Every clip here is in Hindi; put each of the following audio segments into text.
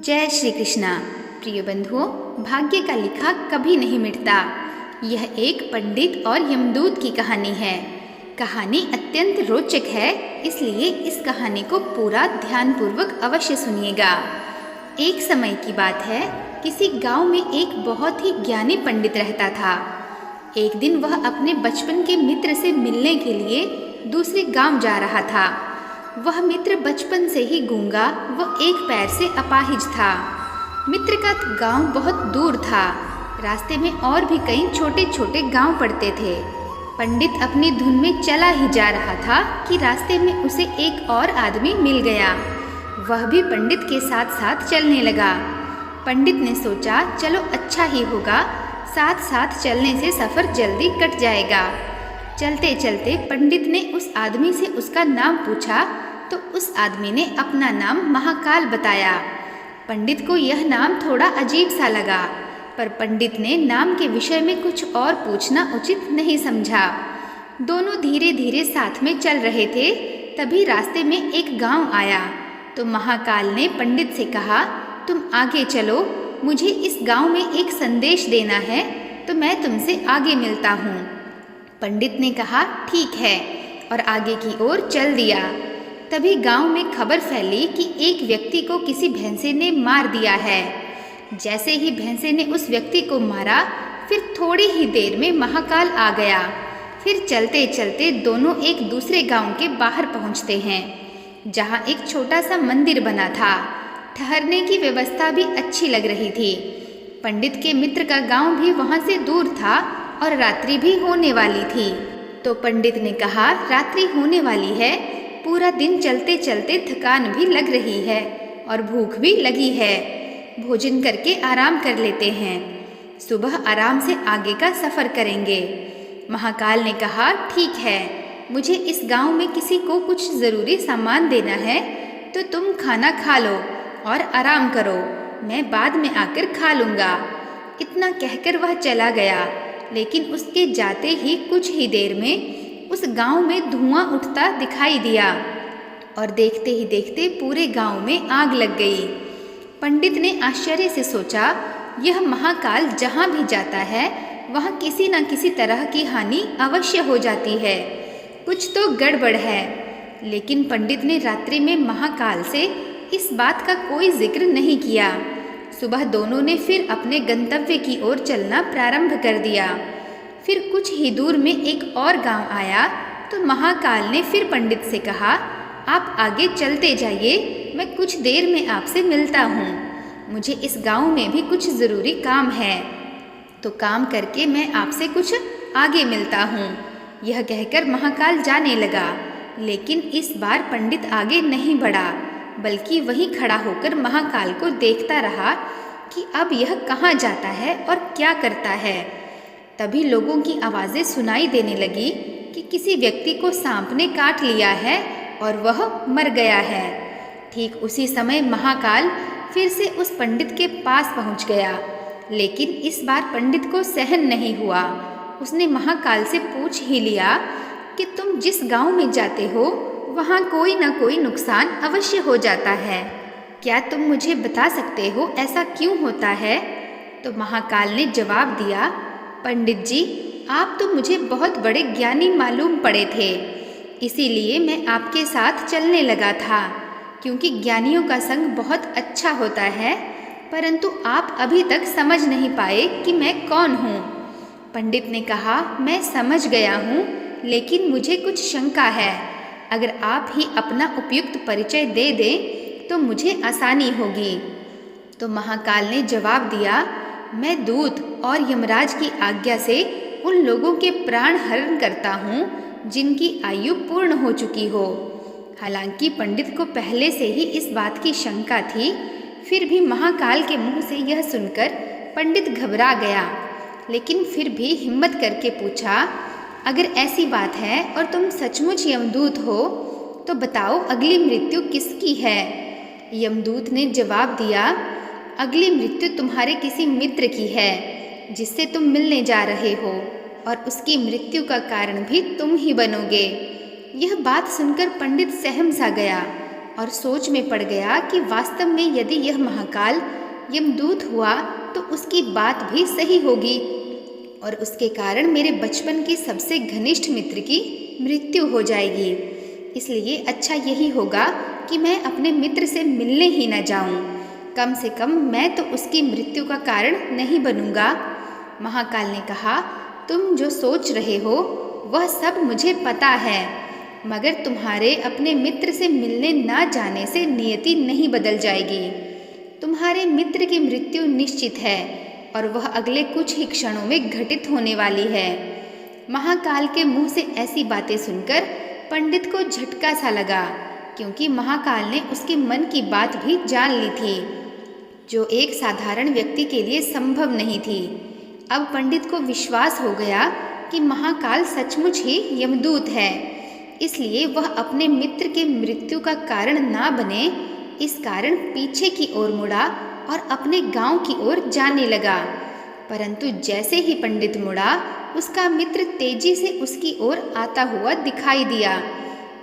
जय श्री कृष्णा। प्रिय बंधुओं, भाग्य का लिखा कभी नहीं मिटता। यह एक पंडित और यमदूत की कहानी है। कहानी अत्यंत रोचक है, इसलिए इस कहानी को पूरा ध्यानपूर्वक अवश्य सुनिएगा। एक समय की बात है, किसी गांव में एक बहुत ही ज्ञानी पंडित रहता था। एक दिन वह अपने बचपन के मित्र से मिलने के लिए दूसरे गांव जा रहा था। वह मित्र बचपन से ही गूंगा व एक पैर से अपाहिज था। मित्र का गांव बहुत दूर था। रास्ते में और भी कई छोटे छोटे गांव पड़ते थे। पंडित अपनी धुन में चला ही जा रहा था कि रास्ते में उसे एक और आदमी मिल गया। वह भी पंडित के साथ साथ चलने लगा। पंडित ने सोचा, चलो अच्छा ही होगा, साथ साथ चलने से सफ़र जल्दी कट जाएगा। चलते चलते पंडित ने उस आदमी से उसका नाम पूछा तो उस आदमी ने अपना नाम महाकाल बताया। पंडित को यह नाम थोड़ा अजीब सा लगा, पर पंडित ने नाम के विषय में कुछ और पूछना उचित नहीं समझा। दोनों धीरे धीरे साथ में चल रहे थे। तभी रास्ते में एक गांव आया तो महाकाल ने पंडित से कहा, तुम आगे चलो, मुझे इस गांव में एक संदेश देना है, तो मैं तुमसे आगे मिलता हूँ। पंडित ने कहा, ठीक है, और आगे की ओर चल दिया। तभी गांव में खबर फैली कि एक व्यक्ति को किसी भैंसे ने मार दिया है। जैसे ही भैंसे ने उस व्यक्ति को मारा, फिर थोड़ी ही देर में महाकाल आ गया। फिर चलते चलते दोनों एक दूसरे गांव के बाहर पहुंचते हैं, जहां एक छोटा सा मंदिर बना था। ठहरने की व्यवस्था भी अच्छी लग रही थी। पंडित के मित्र का गांव भी वहां से दूर था और रात्रि भी होने वाली थी। तो पंडित ने कहा, रात्रि होने वाली है, पूरा दिन चलते चलते थकान भी लग रही है और भूख भी लगी है, भोजन करके आराम कर लेते हैं, सुबह आराम से आगे का सफ़र करेंगे। महाकाल ने कहा, ठीक है, मुझे इस गांव में किसी को कुछ ज़रूरी सामान देना है, तो तुम खाना खा लो और आराम करो, मैं बाद में आकर खा लूँगा। इतना कहकर वह चला गया, लेकिन उसके जाते ही कुछ ही देर में उस गांव में धुआं उठता दिखाई दिया और देखते ही देखते पूरे गांव में आग लग गई। पंडित ने आश्चर्य से सोचा, यह महाकाल जहां भी जाता है वहां किसी न किसी तरह की हानि अवश्य हो जाती है, कुछ तो गड़बड़ है। लेकिन पंडित ने रात्रि में महाकाल से इस बात का कोई जिक्र नहीं किया। सुबह दोनों ने फिर अपने गंतव्य की ओर चलना प्रारंभ कर दिया। फिर कुछ ही दूर में एक और गांव आया तो महाकाल ने फिर पंडित से कहा, आप आगे चलते जाइए, मैं कुछ देर में आपसे मिलता हूँ, मुझे इस गांव में भी कुछ ज़रूरी काम है, तो काम करके मैं आपसे कुछ आगे मिलता हूँ। यह कहकर महाकाल जाने लगा, लेकिन इस बार पंडित आगे नहीं बढ़ा, बल्कि वहीं खड़ा होकर महाकाल को देखता रहा कि अब यह कहाँ जाता है और क्या करता है। तभी लोगों की आवाज़ें सुनाई देने लगी कि किसी व्यक्ति को सांप ने काट लिया है और वह मर गया है। ठीक उसी समय महाकाल फिर से उस पंडित के पास पहुंच गया, लेकिन इस बार पंडित को सहन नहीं हुआ। उसने महाकाल से पूछ ही लिया कि तुम जिस गांव में जाते हो वहाँ कोई न कोई नुकसान अवश्य हो जाता है, क्या तुम मुझे बता सकते हो ऐसा क्यों होता है? तो महाकाल ने जवाब दिया, पंडित जी, आप तो मुझे बहुत बड़े ज्ञानी मालूम पड़े थे, इसीलिए मैं आपके साथ चलने लगा था, क्योंकि ज्ञानियों का संग बहुत अच्छा होता है, परंतु आप अभी तक समझ नहीं पाए कि मैं कौन हूँ। पंडित ने कहा, मैं समझ गया हूँ, लेकिन मुझे कुछ शंका है, अगर आप ही अपना उपयुक्त परिचय दे दें तो मुझे आसानी होगी। तो महाकाल ने जवाब दिया, मैं दूत और यमराज की आज्ञा से उन लोगों के प्राण हरण करता हूँ जिनकी आयु पूर्ण हो चुकी हो। हालांकि पंडित को पहले से ही इस बात की शंका थी, फिर भी महाकाल के मुंह से यह सुनकर पंडित घबरा गया, लेकिन फिर भी हिम्मत करके पूछा, अगर ऐसी बात है और तुम सचमुच यमदूत हो तो बताओ अगली मृत्यु किसकी है? यमदूत ने जवाब दिया, अगली मृत्यु तुम्हारे किसी मित्र की है जिससे तुम मिलने जा रहे हो, और उसकी मृत्यु का कारण भी तुम ही बनोगे। यह बात सुनकर पंडित सहम सा गया। और सोच में पड़ गया कि वास्तव में यदि यह महाकाल यमदूत हुआ तो उसकी बात भी सही होगी और उसके कारण मेरे बचपन के सबसे घनिष्ठ मित्र की मृत्यु हो जाएगी। इसलिए अच्छा यही होगा कि मैं अपने मित्र से मिलने ही न जाऊं। कम से कम मैं तो उसकी मृत्यु का कारण नहीं बनूंगा। महाकाल ने कहा, तुम जो सोच रहे हो वह सब मुझे पता है, मगर तुम्हारे अपने मित्र से मिलने न जाने से नियति नहीं बदल जाएगी। तुम्हारे मित्र की मृत्यु निश्चित है और वह अगले कुछ ही क्षणों में घटित होने वाली है। महाकाल के मुंह से ऐसी बातें सुनकर पंडित को झटका सा लगा, क्योंकि महाकाल ने उसके मन की बात भी जान ली थी, जो एक साधारण व्यक्ति के लिए संभव नहीं थी। अब पंडित को विश्वास हो गया कि महाकाल सचमुच ही यमदूत है, इसलिए वह अपने मित्र के मृत्यु का कारण ना बने, इस कारण पीछे की ओर मुड़ा और अपने गांव की ओर जाने लगा। परंतु जैसे ही पंडित मुड़ा, उसका मित्र तेजी से उसकी ओर आता हुआ दिखाई दिया,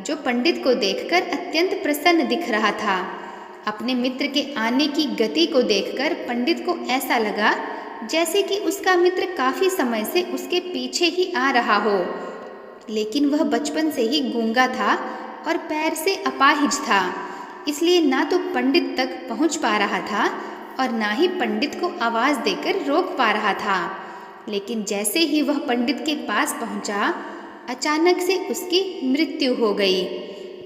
जो पंडित को देखकर अत्यंत प्रसन्न दिख रहा था। अपने मित्र के आने की गति को देखकर पंडित को ऐसा लगा जैसे कि उसका मित्र काफी समय से उसके पीछे ही आ रहा हो, लेकिन वह बचपन से ही गूंगा था और पैर से अपाहिज था, इसलिए ना तो पंडित तक पहुंच पा रहा था और ना ही पंडित को आवाज देकर रोक पा रहा था। लेकिन जैसे ही वह पंडित के पास पहुंचा, अचानक से उसकी मृत्यु हो गई।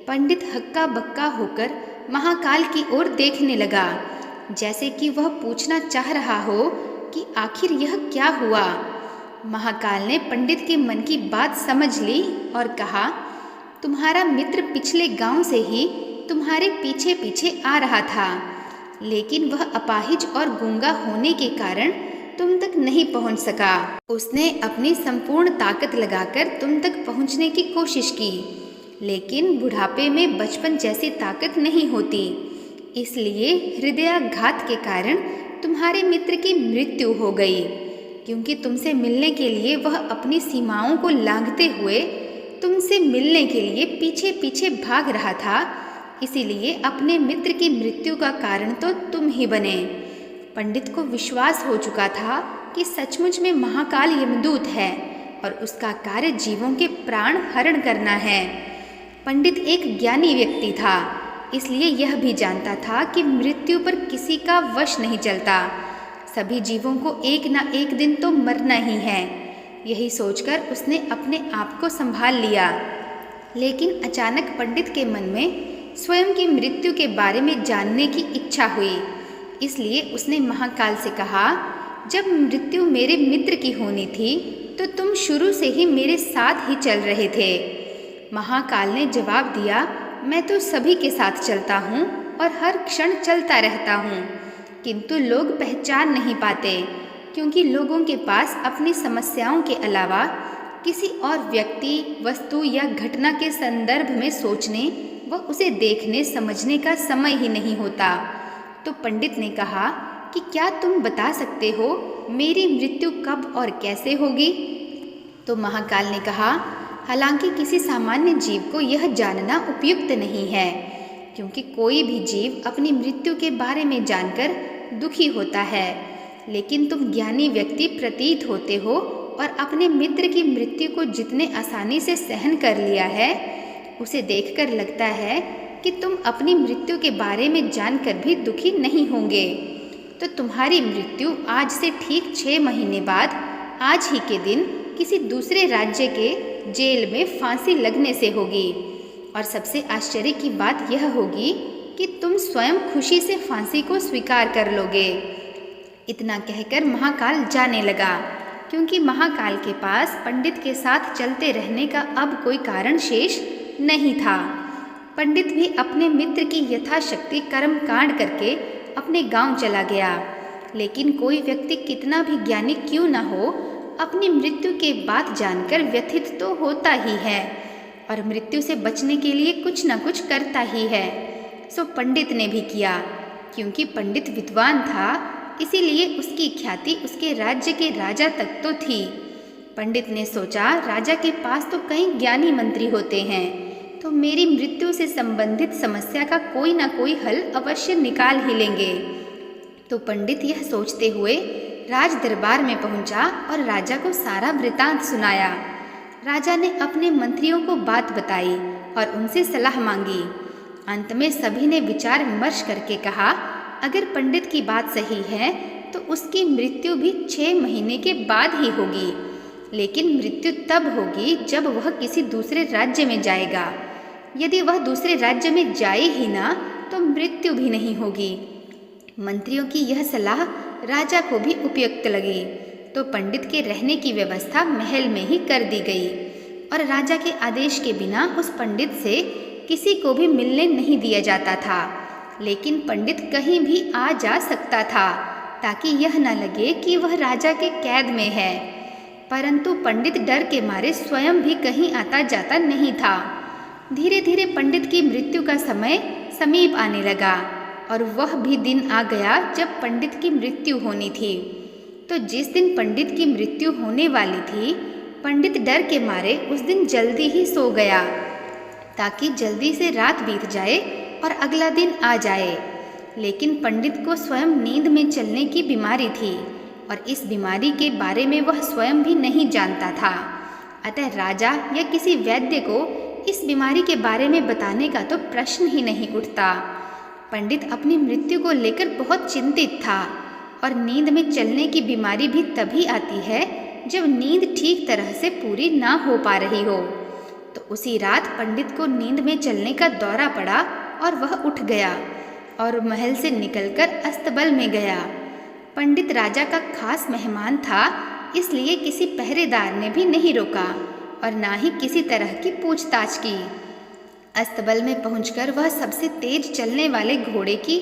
पंडित हक्का बक्का होकर महाकाल की ओर देखने लगा, जैसे कि वह पूछना चाह रहा हो कि आखिर यह क्या हुआ। महाकाल ने पंडित के मन की बात समझ ली और कहा, तुम्हारा मित्र पिछले गांव से ही तुम्हारे पीछे पीछे आ रहा था, लेकिन वह अपाहिज और गूंगा होने के कारण तुम तक नहीं पहुंच सका। उसने अपनी संपूर्ण ताकत लगाकर तुम तक पहुंचने की कोशिश की, लेकिन बुढ़ापे में बचपन जैसी ताकत नहीं होती, इसलिए हृदयाघात के कारण तुम्हारे मित्र की मृत्यु हो गई। क्योंकि तुमसे मिलने के लिए वह अपनी सीमाओं को लांघते हुए तुमसे मिलने के लिए पीछे पीछे भाग रहा था, इसीलिए अपने मित्र की मृत्यु का कारण तो तुम ही बने। पंडित को विश्वास हो चुका था कि सचमुच में महाकाल यमदूत है और उसका कार्य जीवों के प्राण हरण करना है। पंडित एक ज्ञानी व्यक्ति था, इसलिए यह भी जानता था कि मृत्यु पर किसी का वश नहीं चलता, सभी जीवों को एक ना एक दिन तो मरना ही है। यही सोचकर उसने अपने आप को संभाल लिया। लेकिन अचानक पंडित के मन में स्वयं की मृत्यु के बारे में जानने की इच्छा हुई, इसलिए उसने महाकाल से कहा, जब मृत्यु मेरे मित्र की होनी थी तो तुम शुरू से ही मेरे साथ ही चल रहे थे। महाकाल ने जवाब दिया, मैं तो सभी के साथ चलता हूँ और हर क्षण चलता रहता हूँ, किंतु लोग पहचान नहीं पाते, क्योंकि लोगों के पास अपनी समस्याओं के अलावा किसी और व्यक्ति, वस्तु या घटना के संदर्भ में सोचने व उसे देखने समझने का समय ही नहीं होता। तो पंडित ने कहा कि क्या तुम बता सकते हो मेरी मृत्यु कब और कैसे होगी? तो महाकाल ने कहा, हालांकि किसी सामान्य जीव को यह जानना उपयुक्त नहीं है, क्योंकि कोई भी जीव अपनी मृत्यु के बारे में जानकर दुखी होता है, लेकिन तुम ज्ञानी व्यक्ति प्रतीत होते हो और अपने मित्र की मृत्यु को जितने आसानी से सहन कर लिया है, उसे देखकर लगता है कि तुम अपनी मृत्यु के बारे में जानकर भी दुखी नहीं होंगे। तो तुम्हारी मृत्यु आज से ठीक 6 महीने बाद आज ही के दिन किसी दूसरे राज्य के जेल में फांसी लगने से होगी। और सबसे आश्चर्य की बात यह होगी कि तुम स्वयं खुशी से फांसी को स्वीकार कर लोगे। इतना कहकर महाकाल जाने लगा, क्योंकि महाकाल के पास पंडित के साथ चलते रहने का अब कोई कारण शेष नहीं था। पंडित भी अपने मित्र की यथाशक्ति कर्म कांड करके अपने गांव चला गया, लेकिन कोई व्यक्ति कितना भी ज्ञानी क्यों न हो, अपनी मृत्यु के बात जानकर व्यथित तो होता ही है और मृत्यु से बचने के लिए कुछ न कुछ करता ही है। सो पंडित ने भी किया, क्योंकि पंडित विद्वान था, इसीलिए उसकी ख्याति उसके राज्य के राजा तक तो थी। पंडित ने सोचा, राजा के पास तो कई ज्ञानी मंत्री होते हैं, तो मेरी मृत्यु से संबंधित समस्या का कोई ना कोई हल अवश्य निकाल ही लेंगे। तो पंडित यह सोचते हुए राज दरबार में पहुंचा और राजा को सारा वृतांत सुनाया। राजा ने अपने मंत्रियों को बात बताई और उनसे सलाह मांगी। अंत में सभी ने विचार विमर्श करके कहा, अगर पंडित की बात सही है तो उसकी मृत्यु भी 6 महीने के बाद ही होगी, लेकिन मृत्यु तब होगी जब वह किसी दूसरे राज्य में जाएगा। यदि वह दूसरे राज्य में जाए ही ना तो मृत्यु भी नहीं होगी। मंत्रियों की यह सलाह राजा को भी उपयुक्त लगी, तो पंडित के रहने की व्यवस्था महल में ही कर दी गई और राजा के आदेश के बिना उस पंडित से किसी को भी मिलने नहीं दिया जाता था। लेकिन पंडित कहीं भी आ जा सकता था ताकि यह न लगे कि वह राजा के कैद में है। परंतु पंडित डर के मारे स्वयं भी कहीं आता जाता नहीं था। धीरे धीरे पंडित की मृत्यु का समय समीप आने लगा और वह भी दिन आ गया जब पंडित की मृत्यु होनी थी। तो जिस दिन पंडित की मृत्यु होने वाली थी, पंडित डर के मारे उस दिन जल्दी ही सो गया ताकि जल्दी से रात बीत जाए और अगला दिन आ जाए। लेकिन पंडित को स्वयं नींद में चलने की बीमारी थी और इस बीमारी के बारे में वह स्वयं भी नहीं जानता था। अतः राजा या किसी वैद्य को इस बीमारी के बारे में बताने का तो प्रश्न ही नहीं उठता। पंडित अपनी मृत्यु को लेकर बहुत चिंतित था और नींद में चलने की बीमारी भी तभी आती है जब नींद ठीक तरह से पूरी ना हो पा रही हो। तो उसी रात पंडित को नींद में चलने का दौरा पड़ा और वह उठ गया और महल से निकलकर अस्तबल में गया। पंडित राजा का खास मेहमान था, इसलिए किसी पहरेदार ने भी नहीं रोका और ना ही किसी तरह की पूछताछ की। अस्तबल में पहुंचकर वह सबसे तेज चलने वाले घोड़े की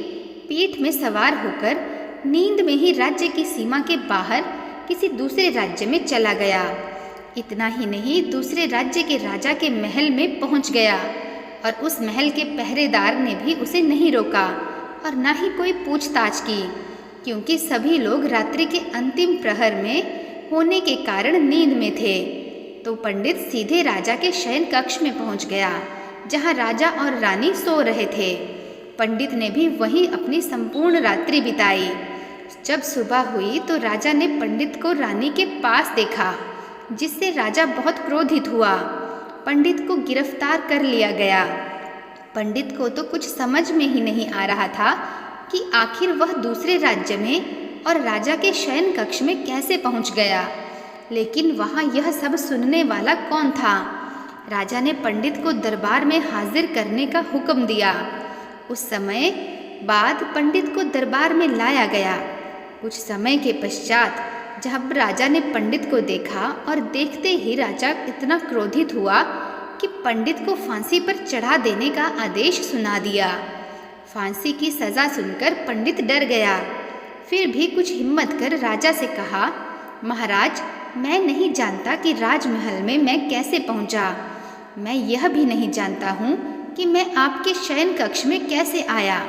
पीठ में सवार होकर नींद में ही राज्य की सीमा के बाहर किसी दूसरे राज्य में चला गया। इतना ही नहीं, दूसरे राज्य के राजा के महल में पहुंच गया और उस महल के पहरेदार ने भी उसे नहीं रोका और ना ही कोई पूछताछ की, क्योंकि सभी लोग रात्रि के अंतिम प्रहर में होने के कारण नींद में थे। तो पंडित सीधे राजा के शयन कक्ष में पहुंच गया, जहां राजा और रानी सो रहे थे। पंडित ने भी वहीं अपनी संपूर्ण रात्रि बिताई। जब सुबह हुई तो राजा ने पंडित को रानी के पास देखा, जिससे राजा बहुत क्रोधित हुआ। पंडित को गिरफ्तार कर लिया गया। पंडित को तो कुछ समझ में ही नहीं आ रहा था कि आखिर वह दूसरे राज्य में और राजा के शयन कक्ष में कैसे पहुंच गया। लेकिन वहां यह सब सुनने वाला कौन था? राजा ने पंडित को दरबार में हाजिर करने का हुक्म दिया। उस समय बाद पंडित को दरबार में लाया गया। कुछ समय के पश्चात जब राजा ने पंडित को देखा और देखते ही राजा इतना क्रोधित हुआ कि पंडित को फांसी पर चढ़ा देने का आदेश सुना दिया। फांसी की सज़ा सुनकर पंडित डर गया। फिर भी कुछ हिम्मत कर राजा से कहा, महाराज, मैं नहीं जानता कि राजमहल में मैं कैसे पहुंचा। मैं यह भी नहीं जानता हूँ कि मैं आपके शयन कक्ष में कैसे आया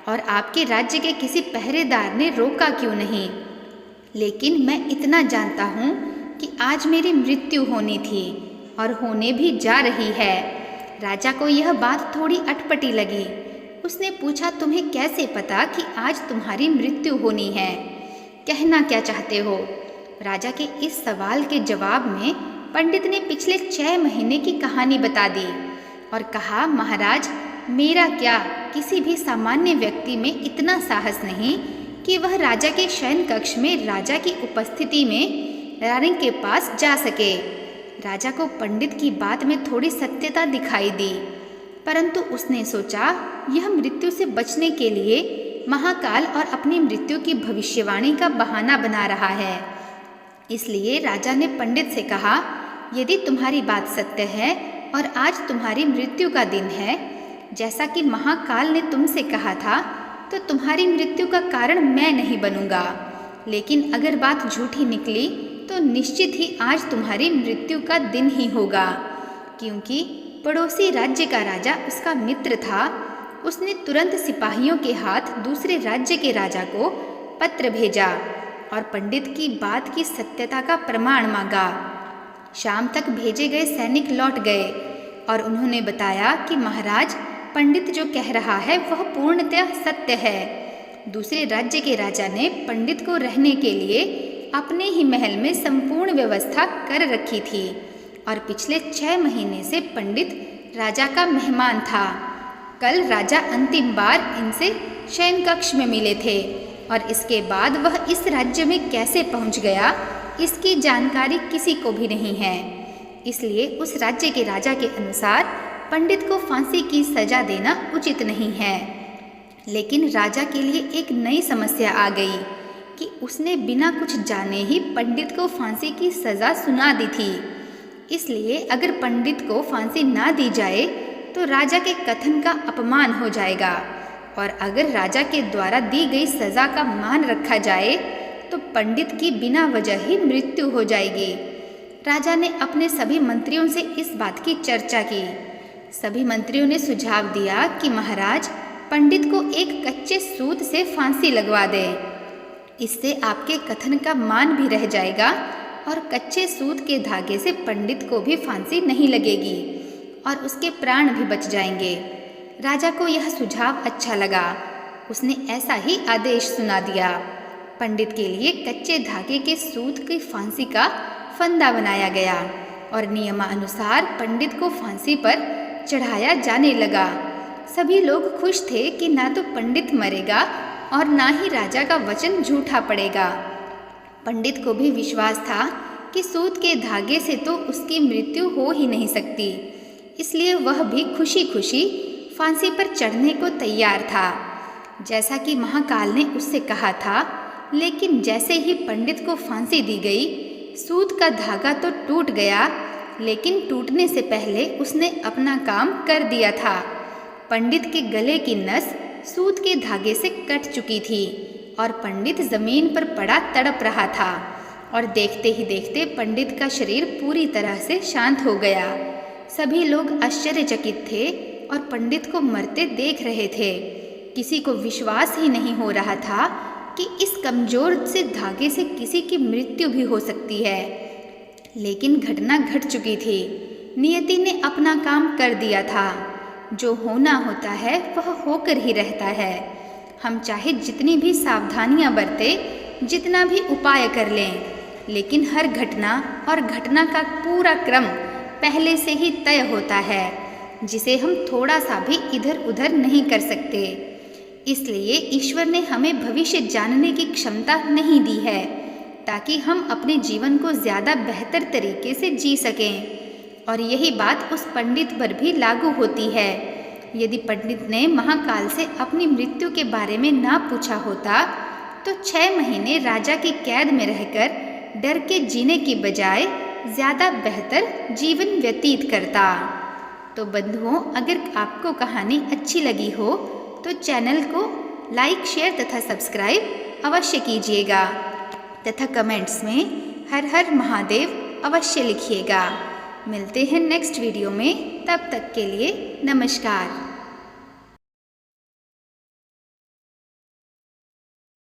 और आपके राज्य के किसी पहरेदार ने रोका क्यों नहीं। लेकिन मैं इतना जानता हूँ कि आज मेरी मृत्यु होनी थी और होने भी जा रही है। राजा को यह बात थोड़ी अटपटी लगी। उसने पूछा, तुम्हें कैसे पता कि आज तुम्हारी मृत्यु होनी है? कहना क्या चाहते हो? राजा के इस सवाल के जवाब में पंडित ने पिछले 6 महीने की कहानी बता दी और कहा, महाराज, मेरा क्या, किसी भी सामान्य व्यक्ति में इतना साहस नहीं कि वह राजा के शयन कक्ष में राजा की उपस्थिति में रानी के पास जा सके। राजा को पंडित की बात में थोड़ी सत्यता दिखाई दी, परंतु उसने सोचा यह मृत्यु से बचने के लिए महाकाल और अपनी मृत्यु की भविष्यवाणी का बहाना बना रहा है। इसलिए राजा ने पंडित से कहा, यदि तुम्हारी बात सत्य है और आज तुम्हारी मृत्यु का दिन है, जैसा कि महाकाल ने तुमसे कहा था, तो तुम्हारी मृत्यु का कारण मैं नहीं बनूंगा। लेकिन अगर बात झूठी निकली तो निश्चित ही आज तुम्हारी मृत्यु का दिन ही होगा, क्योंकि पड़ोसी राज्य का राजा उसका मित्र था। उसने तुरंत सिपाहियों के हाथ दूसरे राज्य के राजा को पत्र भेजा और पंडित की बात की सत्यता का प्रमाण मांगा। शाम तक भेजे गए सैनिक लौट गए। और उन्होंने बताया कि महाराज, पंडित जो कह रहा है वह पूर्णतः सत्य है। दूसरे राज्य के राजा ने पंडित को रहने के लिए अपने ही महल में संपूर्ण व्यवस्था कर रखी थी और पिछले 6 महीने से पंडित राजा का मेहमान था। कल राजा अंतिम बार इनसे शयन कक्ष में मिले थे और इसके बाद वह इस राज्य में कैसे पहुंच गया, इसकी जानकारी किसी को भी नहीं है। इसलिए उस राज्य के राजा के अनुसार पंडित को फांसी की सजा देना उचित नहीं है। लेकिन राजा के लिए एक नई समस्या आ गई कि उसने बिना कुछ जाने ही पंडित को फांसी की सजा सुना दी थी। इसलिए अगर पंडित को फांसी ना दी जाए तो राजा के कथन का अपमान हो जाएगा, और अगर राजा के द्वारा दी गई सजा का मान रखा जाए तो पंडित की बिना वजह ही मृत्यु हो जाएगी। राजा ने अपने सभी मंत्रियों से इस बात की चर्चा की। सभी मंत्रियों ने सुझाव दिया कि महाराज, पंडित को एक कच्चे सूत से फांसी लगवा दें। इससे आपके कथन का मान भी रह जाएगा और कच्चे सूत के धागे से पंडित को भी फांसी नहीं लगेगी और उसके प्राण भी बच जाएंगे। राजा को यह सुझाव अच्छा लगा। उसने ऐसा ही आदेश सुना दिया। पंडित के लिए कच्चे धागे के सूत की फांसी का फंदा बनाया गया और नियमानुसार पंडित को फांसी पर चढ़ाया जाने लगा। सभी लोग खुश थे कि ना तो पंडित मरेगा और ना ही राजा का वचन झूठा पड़ेगा। पंडित को भी विश्वास था कि सूत के धागे से तो उसकी मृत्यु हो ही नहीं सकती, इसलिए वह भी खुशी खुशी फांसी पर चढ़ने को तैयार था, जैसा कि महाकाल ने उससे कहा था। लेकिन जैसे ही पंडित को फांसी दी गई, सूत का धागा तो टूट गया, लेकिन टूटने से पहले उसने अपना काम कर दिया था। पंडित के गले की नस सूत के धागे से कट चुकी थी और पंडित जमीन पर पड़ा तड़प रहा था और देखते ही देखते पंडित का शरीर पूरी तरह से शांत हो गया। सभी लोग आश्चर्यचकित थे और पंडित को मरते देख रहे थे। किसी को विश्वास ही नहीं हो रहा था कि इस कमजोर से धागे से किसी की मृत्यु भी हो सकती है। लेकिन घटना घट चुकी थी। नियति ने अपना काम कर दिया था। जो होना होता है वह होकर ही रहता है। हम चाहे जितनी भी सावधानियां बरतें, जितना भी उपाय कर लें, लेकिन हर घटना और घटना का पूरा क्रम पहले से ही तय होता है, जिसे हम थोड़ा सा भी इधर उधर नहीं कर सकते। इसलिए ईश्वर ने हमें भविष्य जानने की क्षमता नहीं दी है, ताकि हम अपने जीवन को ज़्यादा बेहतर तरीके से जी सकें। और यही बात उस पंडित पर भी लागू होती है। यदि पंडित ने महाकाल से अपनी मृत्यु के बारे में ना पूछा होता तो 6 महीने राजा की कैद में रहकर डर के जीने की बजाय ज़्यादा बेहतर जीवन व्यतीत करता। तो बंधुओं, अगर आपको कहानी अच्छी लगी हो तो चैनल को लाइक, शेयर तथा सब्सक्राइब अवश्य कीजिएगा तथा कमेंट्स में हर हर महादेव अवश्य लिखिएगा। मिलते हैं नेक्स्ट वीडियो में। तब तक के लिए नमस्कार।